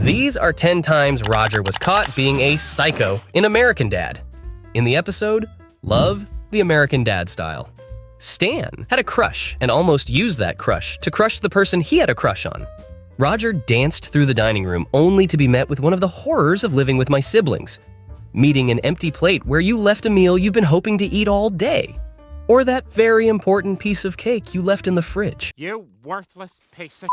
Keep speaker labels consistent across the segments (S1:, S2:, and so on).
S1: These are 10 times Roger was caught being a psycho in American Dad. In the episode, Love the American Dad Style. Stan had a crush and almost used that crush to crush the person he had a crush on. Roger danced through the dining room only to be met with one of the horrors of living with my siblings. Meeting an empty plate where you left a meal you've been hoping to eat all day. Or that very important piece of cake you left in the fridge.
S2: You worthless piece of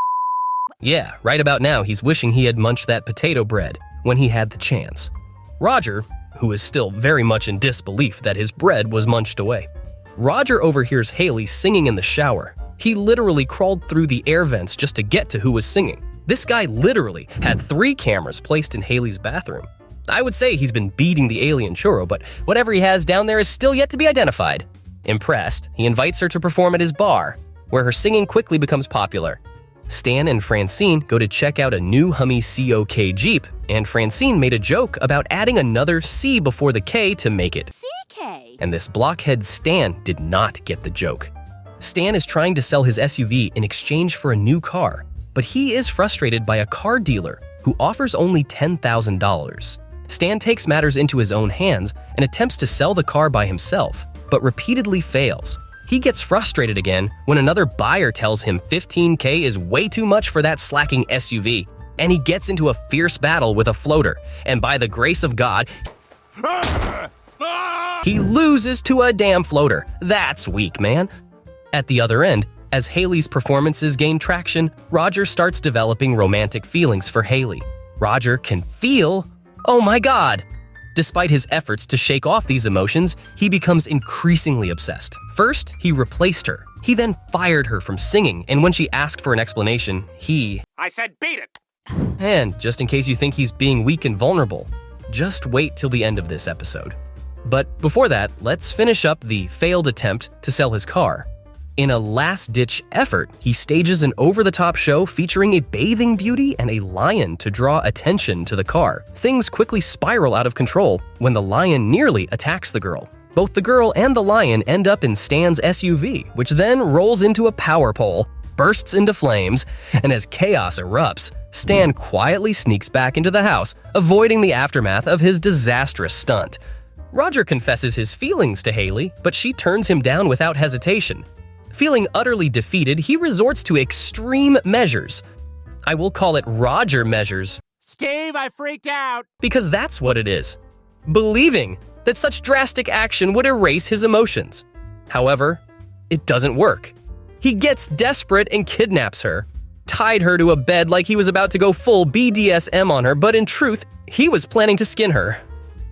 S1: Yeah, right about now he's wishing he had munched that potato bread when he had the chance. Roger, who is still very much in disbelief that his bread was munched away. Roger overhears Haley singing in the shower. He literally crawled through the air vents just to get to who was singing. This guy literally had 3 cameras placed in Haley's bathroom. I would say he's been beating the alien churro, but whatever he has down there is still yet to be identified. Impressed, he invites her to perform at his bar, where her singing quickly becomes popular. Stan and Francine go to check out a new Hummer COK Jeep, and Francine made a joke about adding another C before the K to make it.
S3: CK.
S1: And this blockhead Stan did not get the joke. Stan is trying to sell his SUV in exchange for a new car, but he is frustrated by a car dealer who offers only $10,000. Stan takes matters into his own hands and attempts to sell the car by himself, but repeatedly fails. He gets frustrated again when another buyer tells him $15K is way too much for that slacking SUV, and he gets into a fierce battle with a floater, and by the grace of God, he loses to a damn floater. That's weak, man. At the other end, as Haley's performances gain traction, Roger starts developing romantic feelings for Haley. Roger can feel, oh my God. Despite his efforts to shake off these emotions, he becomes increasingly obsessed. First, he replaced her. He then fired her from singing, and when she asked for an explanation,
S2: I said beat it!
S1: And just in case you think he's being weak and vulnerable, just wait till the end of this episode. But before that, let's finish up the failed attempt to sell his car. In a last-ditch effort, he stages an over-the-top show featuring a bathing beauty and a lion to draw attention to the car. Things quickly spiral out of control when the lion nearly attacks the girl. Both the girl and the lion end up in Stan's SUV, which then rolls into a power pole, bursts into flames, and as chaos erupts, Stan quietly sneaks back into the house, avoiding the aftermath of his disastrous stunt. Roger confesses his feelings to Haley, but she turns him down without hesitation. Feeling utterly defeated, he resorts to extreme measures. I will call it Roger measures.
S2: Steve, I freaked out!
S1: Because that's what it is. Believing that such drastic action would erase his emotions. However, it doesn't work. He gets desperate and kidnaps her, tied her to a bed like he was about to go full BDSM on her, but in truth, he was planning to skin her.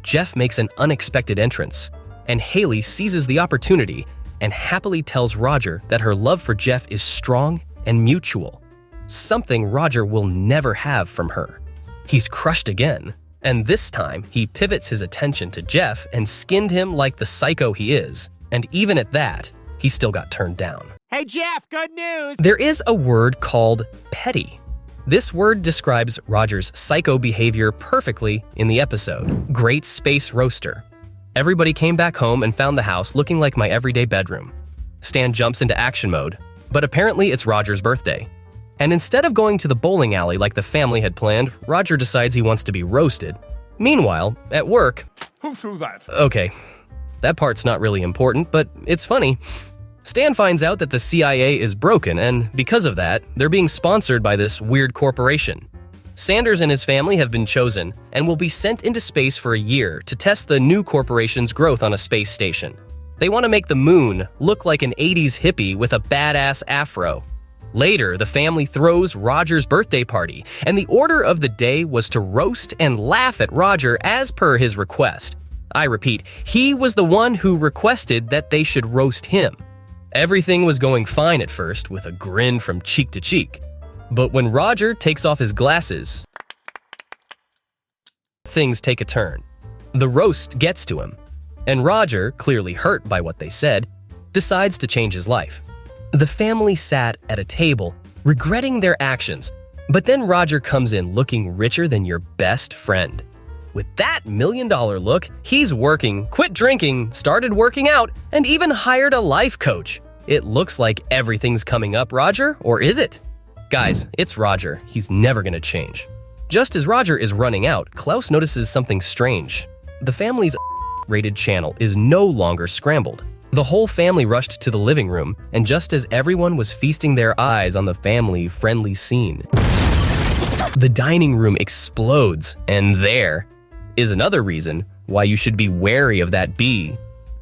S1: Jeff makes an unexpected entrance, and Haley seizes the opportunity and happily tells Roger that her love for Jeff is strong and mutual, something Roger will never have from her. He's crushed again, and this time he pivots his attention to Jeff and skinned him like the psycho he is, and even at that, he still got turned down.
S2: Hey Jeff, good news!
S1: There is a word called petty. This word describes Roger's psycho behavior perfectly in the episode, Great Space Roaster. Everybody came back home and found the house looking like my everyday bedroom. Stan jumps into action mode, but apparently it's Roger's birthday. And instead of going to the bowling alley like the family had planned, Roger decides he wants to be roasted. Meanwhile, at work…
S2: Who threw that?
S1: Okay, that part's not really important, but it's funny. Stan finds out that the CIA is broken, and because of that, they're being sponsored by this weird corporation. Sanders and his family have been chosen and will be sent into space for a year to test the new corporation's growth on a space station. They want to make the moon look like an 80s hippie with a badass afro. Later, the family throws Roger's birthday party, and the order of the day was to roast and laugh at Roger as per his request. I repeat, he was the one who requested that they should roast him. Everything was going fine at first, with a grin from cheek to cheek. But when Roger takes off his glasses, things take a turn. The roast gets to him, and Roger, clearly hurt by what they said, decides to change his life. The family sat at a table, regretting their actions, but then Roger comes in looking richer than your best friend. With that $1 million look, he's working, quit drinking, started working out, and even hired a life coach. It looks like everything's coming up, Roger, or is it? Guys, it's Roger. He's never gonna change. Just as Roger is running out, Klaus notices something strange. The family's rated channel is no longer scrambled. The whole family rushed to the living room, and just as everyone was feasting their eyes on the family-friendly scene, the dining room explodes, and there is another reason why you should be wary of that bee.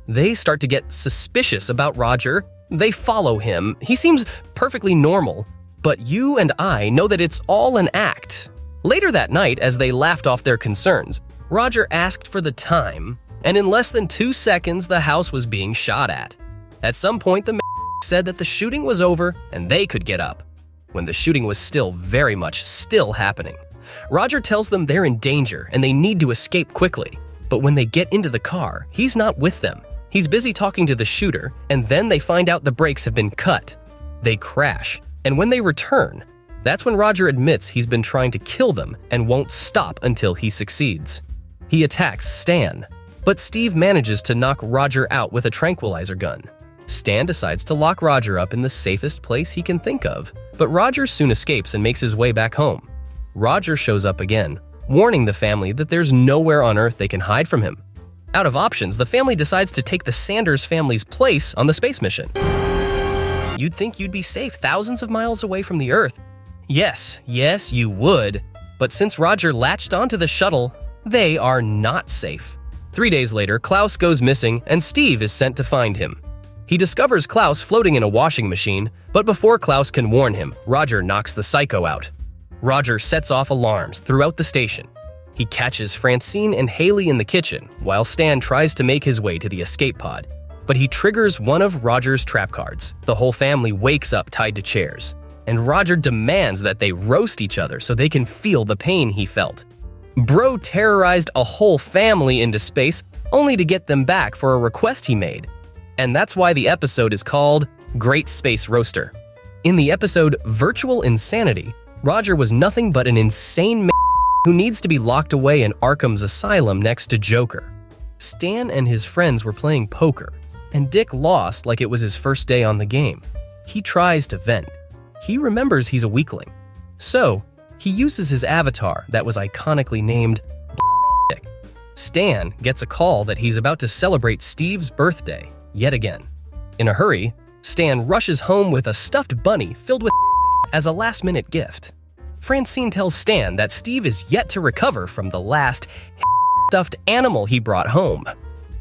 S1: They start to get suspicious about Roger. They follow him. He seems perfectly normal, but you and I know that it's all an act. Later that night, as they laughed off their concerns, Roger asked for the time, and in less than 2 seconds, the house was being shot at. At some point, the said that the shooting was over and they could get up, when the shooting was still very much still happening. Roger tells them they're in danger and they need to escape quickly. But when they get into the car, he's not with them. He's busy talking to the shooter, and then they find out the brakes have been cut. They crash, and when they return, that's when Roger admits he's been trying to kill them and won't stop until he succeeds. He attacks Stan, but Steve manages to knock Roger out with a tranquilizer gun. Stan decides to lock Roger up in the safest place he can think of, but Roger soon escapes and makes his way back home. Roger shows up again, warning the family that there's nowhere on Earth they can hide from him. Out of options, the family decides to take the Sanders family's place on the space mission. You'd think you'd be safe thousands of miles away from the Earth. Yes, you would. But since Roger latched onto the shuttle, they are not safe. 3 days later, Klaus goes missing and Steve is sent to find him. He discovers Klaus floating in a washing machine, but before Klaus can warn him, Roger knocks the psycho out. Roger sets off alarms throughout the station. He catches Francine and Haley in the kitchen, while Stan tries to make his way to the escape pod. But he triggers one of Roger's trap cards. The whole family wakes up tied to chairs, and Roger demands that they roast each other so they can feel the pain he felt. Bro terrorized a whole family into space, only to get them back for a request he made. And that's why the episode is called Great Space Roaster. In the episode Virtual Insanity, Roger was nothing but an insane man who needs to be locked away in Arkham's asylum next to Joker. Stan and his friends were playing poker, and Dick lost like it was his first day on the game. He tries to vent. He remembers he's a weakling. So, he uses his avatar that was iconically named Dick. Stan gets a call that he's about to celebrate Steve's birthday, yet again. In a hurry, Stan rushes home with a stuffed bunny filled with as a last-minute gift. Francine tells Stan that Steve is yet to recover from the last stuffed animal he brought home.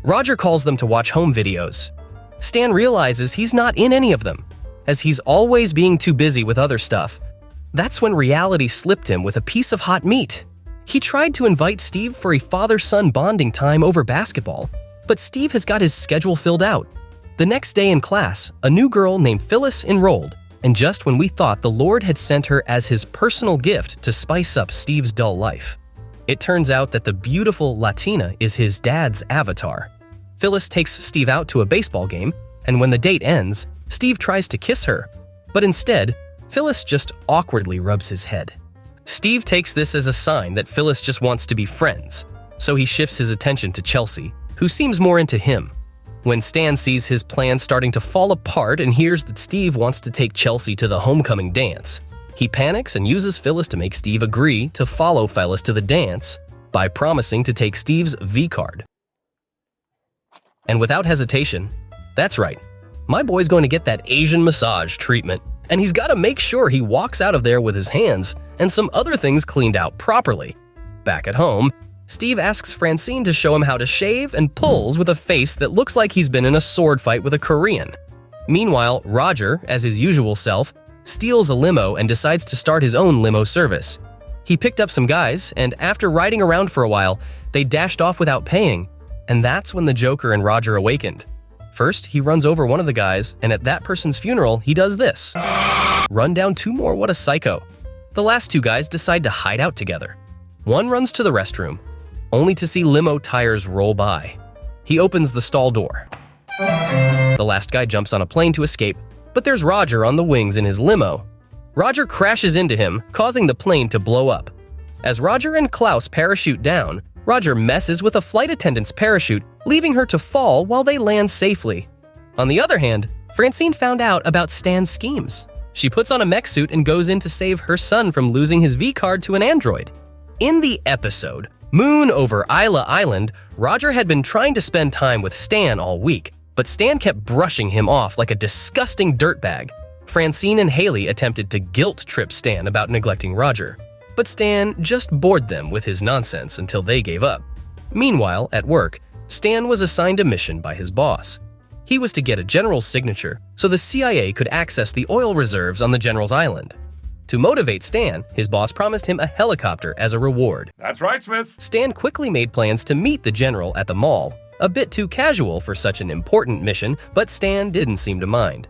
S1: Roger calls them to watch home videos. Stan realizes he's not in any of them, as he's always being too busy with other stuff. That's when reality slipped him with a piece of hot meat. He tried to invite Steve for a father-son bonding time over basketball, but Steve has got his schedule filled out. The next day in class, a new girl named Phyllis enrolled, and just when we thought the Lord had sent her as his personal gift to spice up Steve's dull life, it turns out that the beautiful Latina is his dad's avatar. Phyllis takes Steve out to a baseball game, and when the date ends, Steve tries to kiss her, but instead, Phyllis just awkwardly rubs his head. Steve takes this as a sign that Phyllis just wants to be friends, so he shifts his attention to Chelsea, who seems more into him. When Stan sees his plan starting to fall apart and hears that Steve wants to take Chelsea to the homecoming dance, he panics and uses Phyllis to make Steve agree to follow Phyllis to the dance by promising to take Steve's V-card. And without hesitation, that's right, my boy's going to get that Asian massage treatment, and he's got to make sure he walks out of there with his hands and some other things cleaned out properly. Back at home, Steve asks Francine to show him how to shave and pulls with a face that looks like he's been in a sword fight with a Korean. Meanwhile, Roger, as his usual self, steals a limo and decides to start his own limo service. He picked up some guys, and after riding around for a while, they dashed off without paying, and that's when the Joker and Roger awakened. First, he runs over one of the guys, and at that person's funeral, he does this. Run down 2 more, what a psycho. The last 2 guys decide to hide out together. One runs to the restroom, only to see limo tires roll by. He opens the stall door. The last guy jumps on a plane to escape, but there's Roger on the wings in his limo. Roger crashes into him, causing the plane to blow up. As Roger and Klaus parachute down, Roger messes with a flight attendant's parachute, leaving her to fall while they land safely. On the other hand, Francine found out about Stan's schemes. She puts on a mech suit and goes in to save her son from losing his V-card to an android. In the episode, Moon over Isla Island, Roger had been trying to spend time with Stan all week, but Stan kept brushing him off like a disgusting dirtbag. Francine and Haley attempted to guilt-trip Stan about neglecting Roger, but Stan just bored them with his nonsense until they gave up. Meanwhile, at work, Stan was assigned a mission by his boss. He was to get a general's signature so the CIA could access the oil reserves on the general's island. To motivate Stan, his boss promised him a helicopter as a reward.
S2: That's right, Smith.
S1: Stan quickly made plans to meet the general at the mall, a bit too casual for such an important mission, but Stan didn't seem to mind.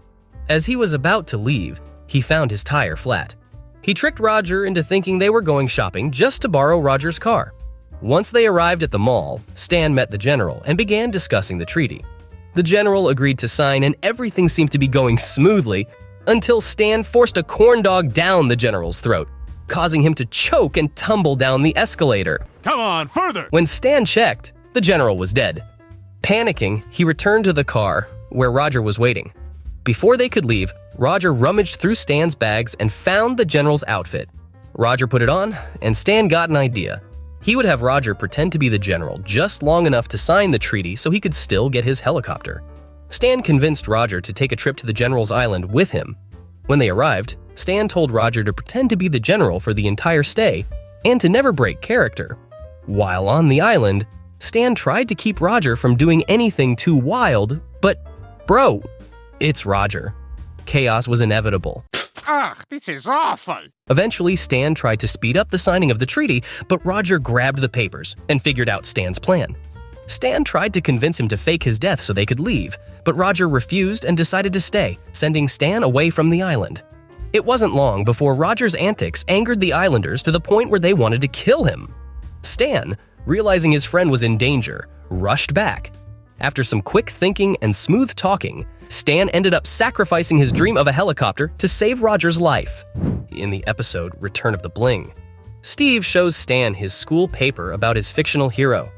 S1: As he was about to leave, he found his tire flat. He tricked Roger into thinking they were going shopping just to borrow Roger's car. Once they arrived at the mall, Stan met the general and began discussing the treaty. The general agreed to sign and everything seemed to be going smoothly until Stan forced a corn dog down the general's throat, causing him to choke and tumble down the escalator.
S2: Come on, further.
S1: When Stan checked, the general was dead. Panicking, he returned to the car where Roger was waiting. Before they could leave, Roger rummaged through Stan's bags and found the general's outfit. Roger put it on, and Stan got an idea. He would have Roger pretend to be the general just long enough to sign the treaty so he could still get his helicopter. Stan convinced Roger to take a trip to the general's island with him. When they arrived, Stan told Roger to pretend to be the general for the entire stay and to never break character. While on the island, Stan tried to keep Roger from doing anything too wild, but bro, it's Roger. Chaos was inevitable.
S2: Ugh, this is awful.
S1: Eventually, Stan tried to speed up the signing of the treaty, but Roger grabbed the papers and figured out Stan's plan. Stan tried to convince him to fake his death so they could leave, but Roger refused and decided to stay, sending Stan away from the island. It wasn't long before Roger's antics angered the islanders to the point where they wanted to kill him. Stan, realizing his friend was in danger, rushed back. After some quick thinking and smooth talking, Stan ended up sacrificing his dream of a helicopter to save Roger's life. In the episode Return of the Bling, Steve shows Stan his school paper about his fictional hero.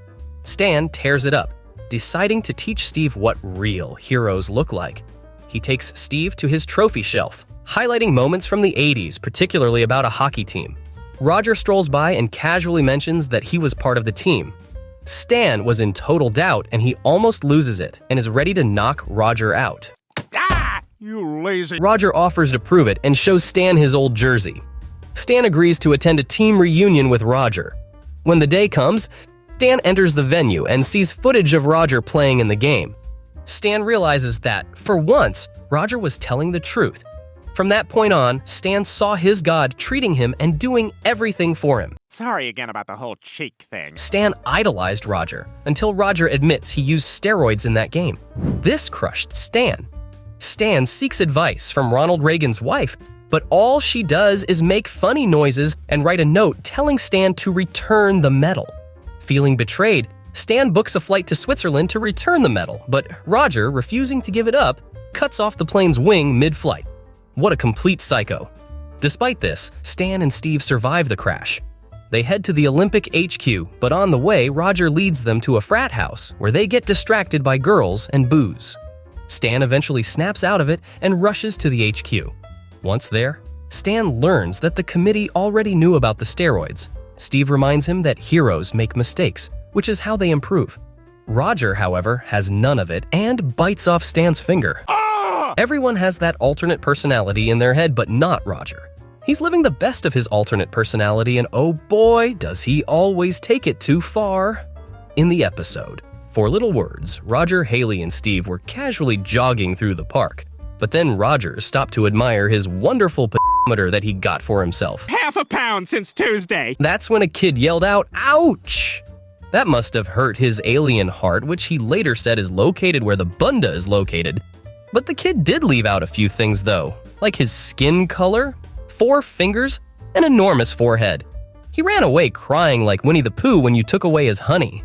S1: Stan tears it up, deciding to teach Steve what real heroes look like. He takes Steve to his trophy shelf, highlighting moments from the 80s, particularly about a hockey team. Roger strolls by and casually mentions that he was part of the team. Stan was in total doubt and he almost loses it and is ready to knock Roger out.
S2: Ah, you lazy.
S1: Roger offers to prove it and shows Stan his old jersey. Stan agrees to attend a team reunion with Roger. When the day comes, Stan enters the venue and sees footage of Roger playing in the game. Stan realizes that, for once, Roger was telling the truth. From that point on, Stan saw his god treating him and doing everything for him.
S2: Sorry again about the whole cheek thing.
S1: Stan idolized Roger until Roger admits he used steroids in that game. This crushed Stan. Stan seeks advice from Ronald Reagan's wife, but all she does is make funny noises and write a note telling Stan to return the medal. Feeling betrayed, Stan books a flight to Switzerland to return the medal, but Roger, refusing to give it up, cuts off the plane's wing mid-flight. What a complete psycho. Despite this, Stan and Steve survive the crash. They head to the Olympic HQ, but on the way, Roger leads them to a frat house where they get distracted by girls and booze. Stan eventually snaps out of it and rushes to the HQ. Once there, Stan learns that the committee already knew about the steroids. Steve reminds him that heroes make mistakes, which is how they improve. Roger, however, has none of it and bites off Stan's finger. Everyone has that alternate personality in their head, but not Roger. He's living the best of his alternate personality, and oh boy, does he always take it too far. In the episode, for little words, Roger, Haley, and Steve were casually jogging through the park. But then Roger stopped to admire his wonderful pedometer that he got for himself.
S2: Half a pound since Tuesday.
S1: That's when a kid yelled out, "Ouch!" That must have hurt his alien heart, which he later said is located where the bunda is located. But the kid did leave out a few things though, like his skin color, 4 fingers, and enormous forehead. He ran away crying like Winnie the Pooh when you took away his honey.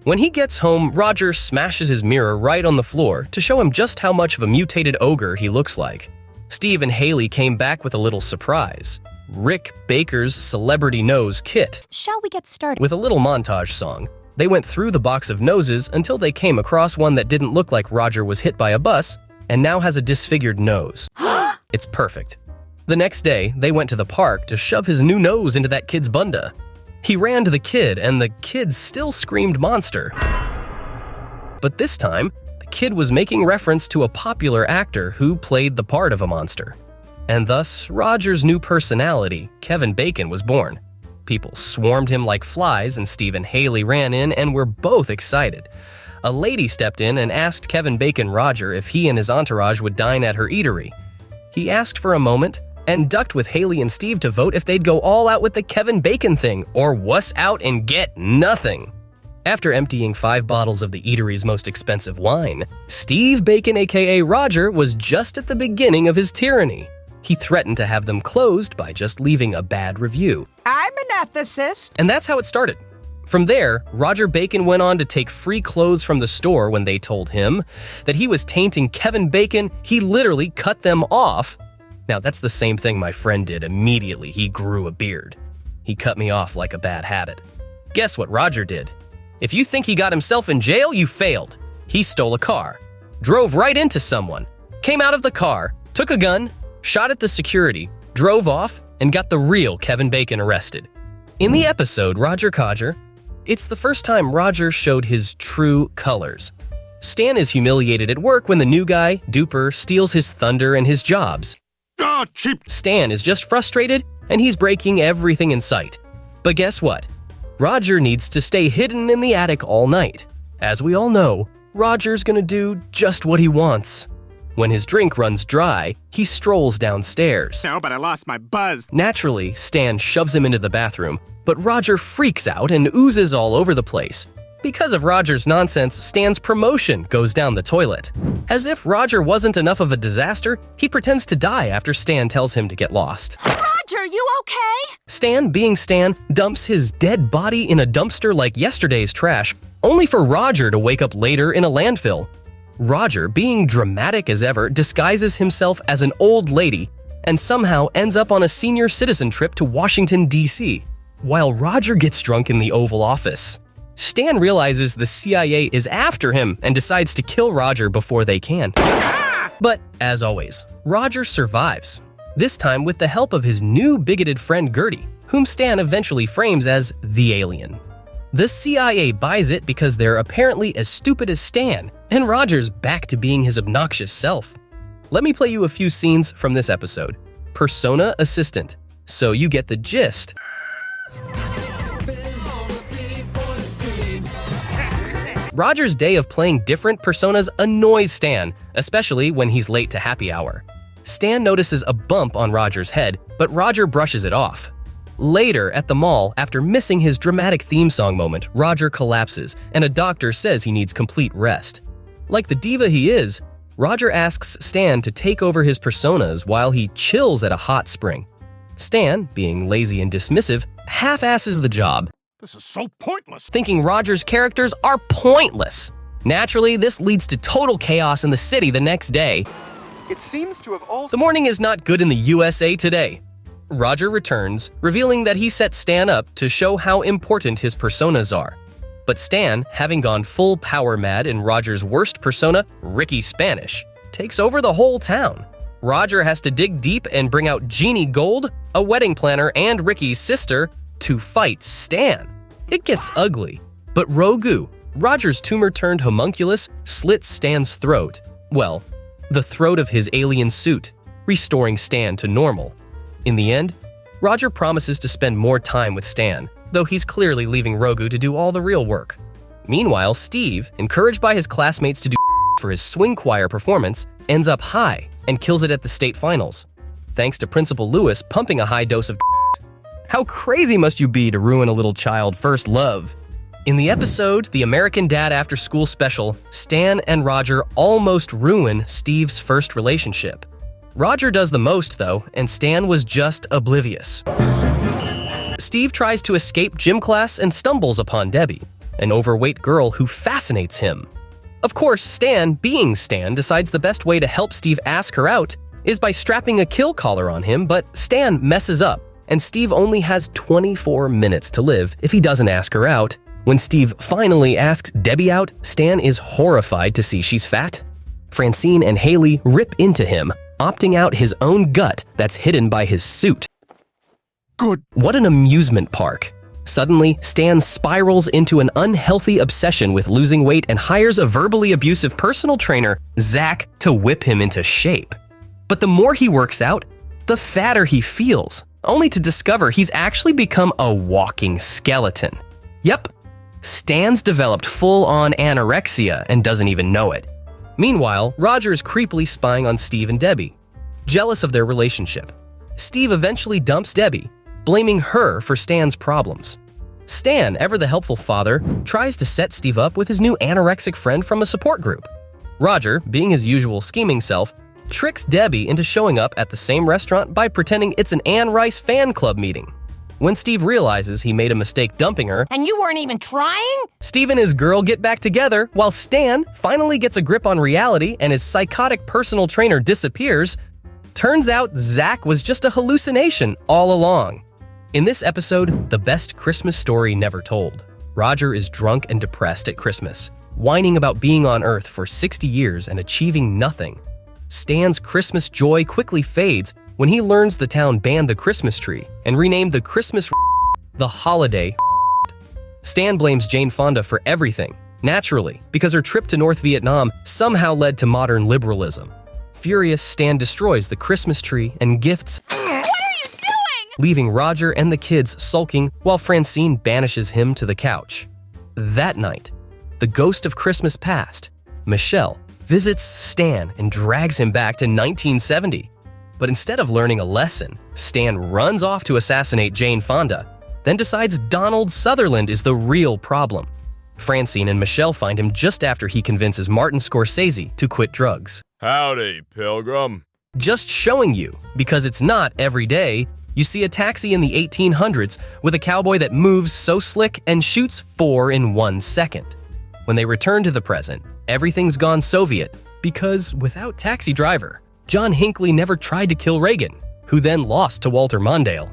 S1: When he gets home, Roger smashes his mirror right on the floor to show him just how much of a mutated ogre he looks like. Steve and Haley came back with a little surprise. Rick Baker's Celebrity Nose Kit.
S3: Shall we get started?
S1: With a little montage song. They went through the box of noses until they came across one that didn't look like Roger was hit by a bus and now has a disfigured nose. It's perfect. The next day, they went to the park to shove his new nose into that kid's bunda. He ran to the kid, and the kid still screamed monster. But this time, the kid was making reference to a popular actor who played the part of a monster. And thus, Roger's new personality, Kevin Bacon, was born. People swarmed him like flies, and Steve and Haley ran in and were both excited. A lady stepped in and asked Kevin Bacon Roger if he and his entourage would dine at her eatery. He asked for a moment and ducked with Haley and Steve to vote if they'd go all out with the Kevin Bacon thing or wuss out and get nothing. After emptying 5 bottles of the eatery's most expensive wine, Steve Bacon, aka Roger, was just at the beginning of his tyranny. He threatened to have them closed by just leaving a bad review.
S3: I'm an ethicist.
S1: And that's how it started. From there, Roger Bacon went on to take free clothes from the store when they told him that he was tainting Kevin Bacon. He literally cut them off. Now, that's the same thing my friend did immediately he grew a beard. He cut me off like a bad habit. Guess what Roger did? If you think he got himself in jail, you failed. He stole a car, drove right into someone, came out of the car, took a gun, shot at the security, drove off, and got the real Kevin Bacon arrested. In the episode Roger Codger, it's the first time Roger showed his true colors. Stan is humiliated at work when the new guy, Duper, steals his thunder and his jobs.
S2: Ah, cheap.
S1: Stan is just frustrated, and he's breaking everything in sight. But guess what? Roger needs to stay hidden in the attic all night. As we all know, Roger's gonna do just what he wants. When his drink runs dry, he strolls downstairs.
S2: No, but I lost my buzz.
S1: Naturally, Stan shoves him into the bathroom, but Roger freaks out and oozes all over the place. Because of Roger's nonsense, Stan's promotion goes down the toilet. As if Roger wasn't enough of a disaster, he pretends to die after Stan tells him to get lost.
S3: Roger, you okay?
S1: Stan, being Stan, dumps his dead body in a dumpster like yesterday's trash, only for Roger to wake up later in a landfill. Roger, being dramatic as ever, disguises himself as an old lady and somehow ends up on a senior citizen trip to Washington, D.C., while Roger gets drunk in the Oval Office. Stan realizes the CIA is after him and decides to kill Roger before they can. But, as always, Roger survives, this time with the help of his new bigoted friend Gertie, whom Stan eventually frames as the alien. The CIA buys it because they're apparently as stupid as Stan, and Roger's back to being his obnoxious self. Let me play you a few scenes from this episode. Persona Assistant, so you get the gist. Roger's day of playing different personas annoys Stan, especially when he's late to happy hour. Stan notices a bump on Roger's head, but Roger brushes it off. Later, at the mall, after missing his dramatic theme song moment, Roger collapses, and a doctor says he needs complete rest. Like the diva he is, Roger asks Stan to take over his personas while he chills at a hot spring. Stan, being lazy and dismissive, half-asses the job,
S2: This is so pointless.
S1: thinking Roger's characters are pointless. Naturally, this leads to total chaos in the city the next day.
S4: It seems to have all.
S1: The morning is not good in the USA Today. Roger returns, revealing that he set Stan up to show how important his personas are. But Stan, having gone full power mad in Roger's worst persona, Ricky Spanish, takes over the whole town. Roger has to dig deep and bring out Jeannie Gold, a wedding planner, and Ricky's sister to fight Stan. It gets ugly, but Rogu, Roger's tumor-turned homunculus, slits Stan's throat. Well, the throat of his alien suit, restoring Stan to normal. In the end, Roger promises to spend more time with Stan, though he's clearly leaving Rogu to do all the real work. Meanwhile, Steve, encouraged by his classmates to do for his swing choir performance, ends up high and kills it at the state finals, thanks to Principal Lewis pumping a high dose of. How crazy must you be to ruin a little child first love? In the episode, The American Dad After School Special, Stan and Roger almost ruin Steve's first relationship. Roger does the most, though, and Stan was just oblivious. Steve tries to escape gym class and stumbles upon Debbie, an overweight girl who fascinates him. Of course, Stan, being Stan, decides the best way to help Steve ask her out is by strapping a kill collar on him, but Stan messes up, and Steve only has 24 minutes to live if he doesn't ask her out. When Steve finally asks Debbie out, Stan is horrified to see she's fat. Francine and Haley rip into him, opting out his own gut that's hidden by his suit.
S2: Good.
S1: What an amusement park. Suddenly, Stan spirals into an unhealthy obsession with losing weight and hires a verbally abusive personal trainer, Zach, to whip him into shape. But the more he works out, the fatter he feels, only to discover he's actually become a walking skeleton. Yep, Stan's developed full-on anorexia and doesn't even know it. Meanwhile, Roger is creepily spying on Steve and Debbie, jealous of their relationship. Steve eventually dumps Debbie, blaming her for Stan's problems. Stan, ever the helpful father, tries to set Steve up with his new anorexic friend from a support group. Roger, being his usual scheming self, tricks Debbie into showing up at the same restaurant by pretending it's an Anne Rice fan club meeting. When Steve realizes he made a mistake dumping her,
S3: And you weren't even trying?
S1: Steve and his girl get back together while Stan finally gets a grip on reality and his psychotic personal trainer disappears. Turns out Zach was just a hallucination all along. In this episode, the best Christmas story never told. Roger is drunk and depressed at Christmas, whining about being on Earth for 60 years and achieving nothing. Stan's Christmas joy quickly fades when he learns the town banned the Christmas tree and renamed the Christmas the holiday. Stan blames Jane Fonda for everything, naturally, because her trip to North Vietnam somehow led to modern liberalism. Furious, Stan destroys the Christmas tree and gifts, leaving Roger and the kids sulking while Francine banishes him to the couch. That night, the ghost of Christmas past, Michelle, visits Stan and drags him back to 1970. But instead of learning a lesson, Stan runs off to assassinate Jane Fonda, then decides Donald Sutherland is the real problem. Francine and Michelle find him just after he convinces Martin Scorsese to quit drugs.
S5: Howdy, Pilgrim.
S1: Just showing you, because it's not every day, you see a taxi in the 1800s with a cowboy that moves so slick and shoots 4 in 1 second. When they return to the present, everything's gone Soviet, because without Taxi Driver, John Hinckley never tried to kill Reagan, who then lost to Walter Mondale.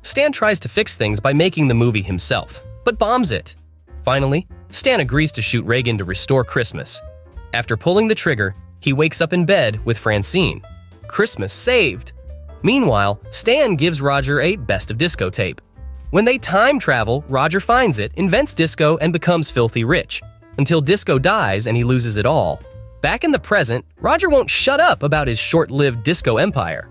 S1: Stan tries to fix things by making the movie himself, but bombs it. Finally, Stan agrees to shoot Reagan to restore Christmas. After pulling the trigger, he wakes up in bed with Francine. Christmas saved! Meanwhile, Stan gives Roger a Best of Disco tape. When they time travel, Roger finds it, invents disco, and becomes filthy rich, until disco dies and he loses it all. Back in the present, Roger won't shut up about his short-lived disco empire.